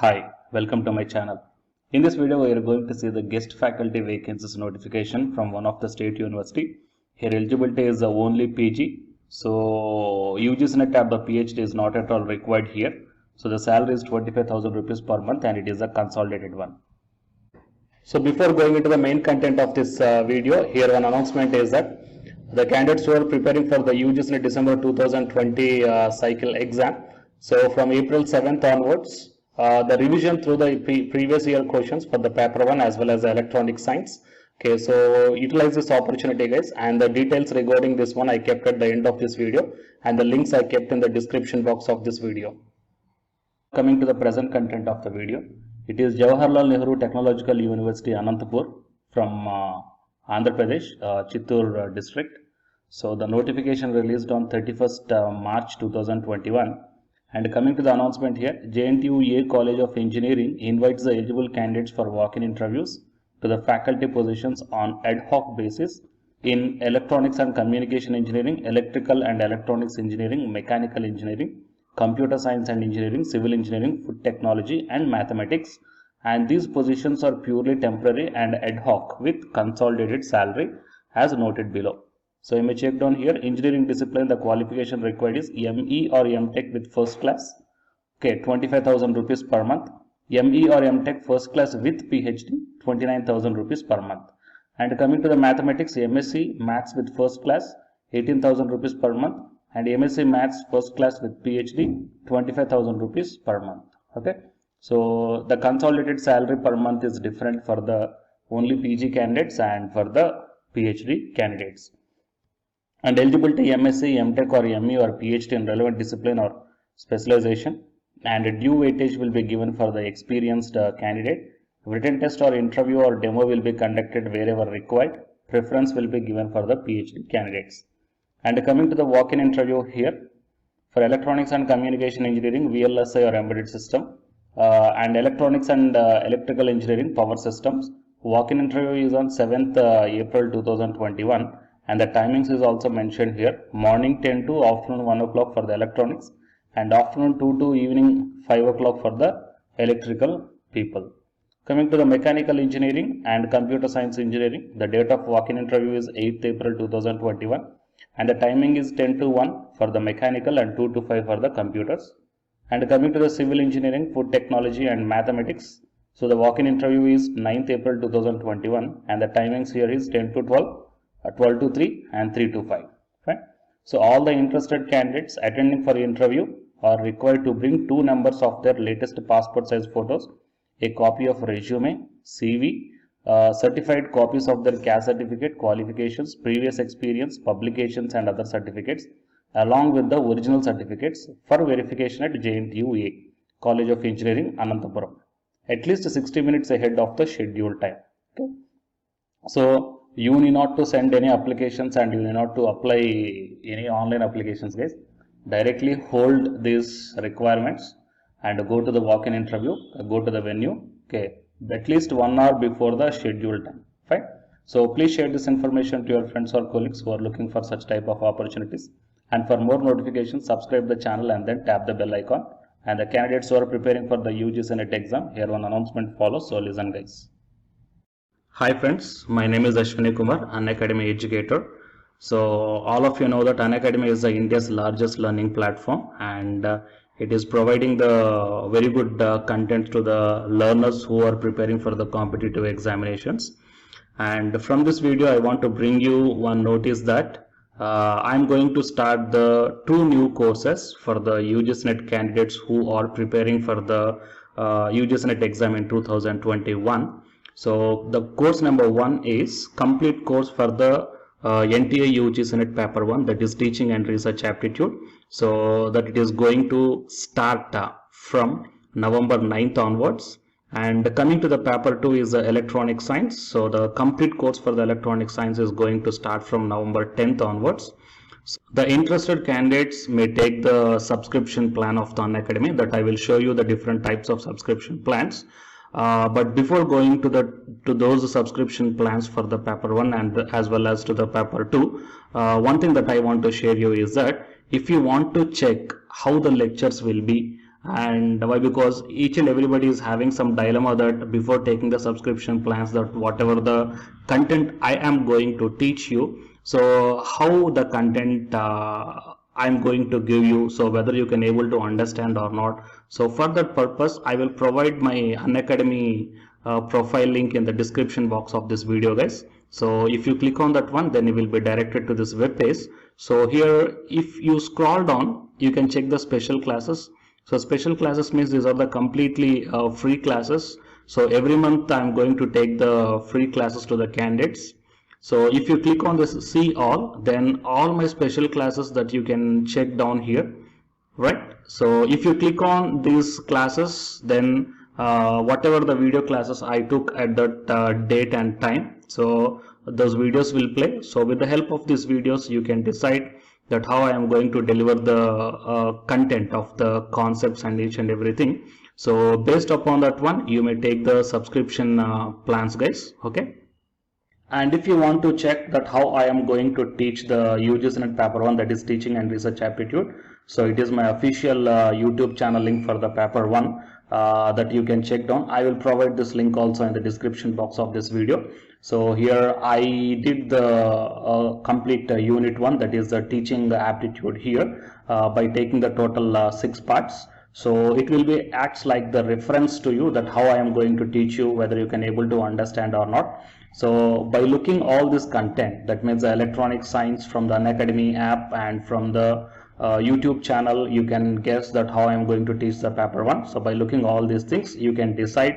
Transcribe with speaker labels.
Speaker 1: Hi, welcome to my channel. In this video, we are going to see the guest faculty vacancies notification from one of the state university. Here eligibility is only PG. So UGC NET tab the PhD is not at all required here. So the salary is 25,000 rupees per month and it is a consolidated one. So before going into the main content of this video, here one announcement is that the candidates who are preparing for the UGC NET December 2020 cycle exam. So from April 7th onwards, the revision through the previous year questions for the paper 1 as well as the electronic science. Okay, so utilize this opportunity guys, and the details regarding this one I kept at the end of this video, and the links I kept in the description box of this video. Coming to the present content of the video, it is Jawaharlal Nehru Technological University Anantapur from Andhra Pradesh, Chittoor district. So the notification released on 31st March 2021. And coming to the announcement here, JNTU College of Engineering invites the eligible candidates for walk-in interviews to the faculty positions on ad hoc basis in electronics and communication engineering, electrical and electronics engineering, mechanical engineering, computer science and engineering, civil engineering, food technology and mathematics. And these positions are purely temporary and ad hoc with consolidated salary as noted below. So you may check down here, engineering discipline, the qualification required is ME or MTech with first class. Okay, 25,000 rupees per month. ME or MTech first class with PhD, 29,000 rupees per month. And coming to the mathematics, MSc Maths with first class, 18,000 rupees per month. And MSc Maths first class with PhD, 25,000 rupees per month. Okay, so the consolidated salary per month is different for the only PG candidates and for the PhD candidates. And eligibility MSc, MTech or ME or PhD in relevant discipline or specialization, and due weightage will be given for the experienced candidate. Written test or interview or demo will be conducted wherever required. Preference will be given for the PhD candidates. And coming to the walk-in interview here, for electronics and communication engineering, VLSI or embedded system, and electronics and electrical engineering, power systems, walk-in interview is on 7th April 2021. And the timings is also mentioned here, morning 10 to afternoon 1 o'clock for the electronics and afternoon 2 to evening 5 o'clock for the electrical people. Coming to the mechanical engineering and computer science engineering, the date of walk-in interview is 8th April 2021 and the timing is 10 to 1 for the mechanical and 2 to 5 for the computers. And coming to the civil engineering, food technology and mathematics, so the walk-in interview is 9th April 2021 and the timings here is 10 to 12. 12 to 3 and 3 to 5. Right? So all the interested candidates attending for the interview are required to bring 2 numbers of their latest passport size photos, a copy of resume, CV, certified copies of their caste certificate, qualifications, previous experience, publications and other certificates along with the original certificates for verification at JNTU College of Engineering Anantapur at least 60 minutes ahead of the scheduled time. Okay? So you need not to send any applications and you need not to apply any online applications guys. Directly hold these requirements and go to the walk-in interview, go to the venue, okay, at least 1 hour before the scheduled time. Fine. So please share this information to your friends or colleagues who are looking for such type of opportunities. And for more notifications, subscribe the channel and then tap the bell icon. And the candidates who are preparing for the UGC NET exam, here one announcement follows, so listen guys. Hi friends, my name is Ashwini Kumar, Unacademy educator. So all of you know that Unacademy is India's largest learning platform and it is providing the very good content to the learners who are preparing for the competitive examinations. And from this video I want to bring you one notice that I'm going to start the 2 new courses for the UGC NET candidates who are preparing for the UGC NET exam in 2021. So the course number 1 is complete course for the NTA UGC NET paper 1, that is teaching and research aptitude. So that it is going to start from November 9th onwards. And coming to the paper 2 is the electronic science. So the complete course for the electronic science is going to start from November 10th onwards. So the interested candidates may take the subscription plan of the Unacademy, that I will show you the different types of subscription plans. But before going to those subscription plans for the paper 1 and as well as to the paper 2, one thing that I want to share you is that if you want to check how the lectures will be And why? Because each and everybody is having some dilemma that before taking the subscription plans, that whatever the content I am going to teach you, so how the content I'm going to give you, so whether you can able to understand or not. So for that purpose, I will provide my Unacademy profile link in the description box of this video, guys. So if you click on that one, then you will be directed to this web page. So here, if you scroll down, you can check the special classes. So special classes means these are the completely free classes. So every month I'm going to take the free classes to the candidates. So if you click on this see all, then all my special classes that you can check down here, right? So if you click on these classes, then whatever the video classes I took at that date and time, so those videos will play. So with the help of these videos, you can decide that how I am going to deliver the content of the concepts and each and everything. So based upon that one, you may take the subscription plans, guys. Okay. And if you want to check that how I am going to teach the UGC paper 1, that is teaching and research aptitude, so it is my official YouTube channel link for the paper 1 that you can check down. I will provide this link also in the description box of this video. So here I did the complete unit 1, that is the teaching aptitude here by taking the total 6 parts. So it will be acts like the reference to you that how I am going to teach you, whether you can able to understand or not. So by looking all this content, that means the electronic science from the Unacademy app and from the YouTube channel, you can guess that how I am going to teach the paper 1. So by looking all these things, you can decide